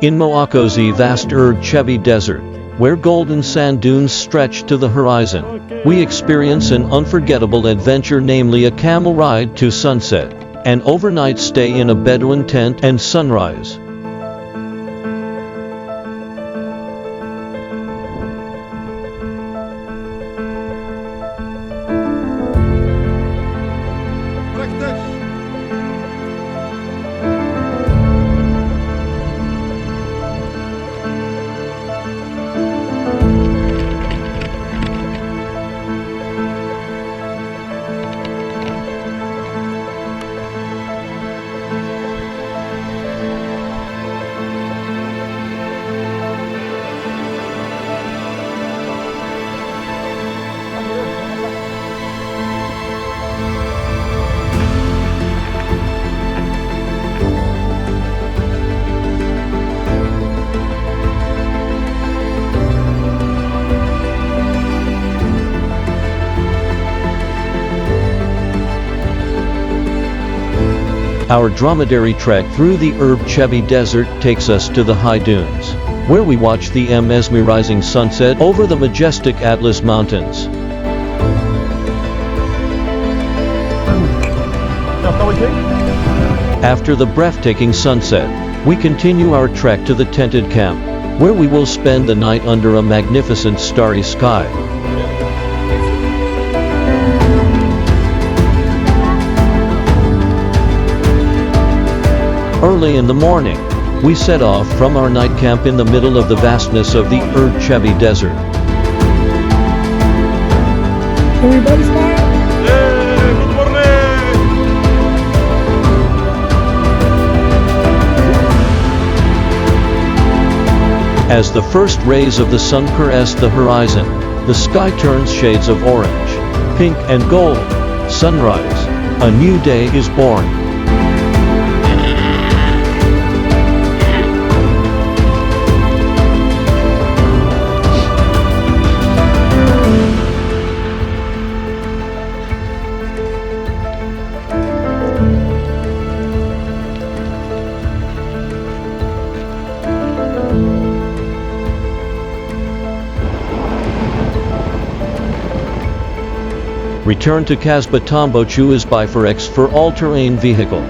In Morocco's vast Erg Chebbi desert, where golden sand dunes stretch to the horizon, we experience an unforgettable adventure, namely a camel ride to sunset, an overnight stay in a Bedouin tent, and sunrise. Our dromedary trek through the Erg Chebbi desert takes us to the high dunes, where we watch the mesmerizing sunset over the majestic Atlas Mountains. After the breathtaking sunset, we continue our trek to the tented camp, where we will spend the night under a magnificent starry sky. Early in the morning, we set off from our night camp in the middle of the vastness of the Erg Chebbi desert. Everybody smile! Hey, good morning! As the first rays of the sun caress the horizon, the sky turns shades of orange, pink, and gold. Sunrise. A new day is born. Return to Casbah Tombochu is by 4x for all-terrain vehicle.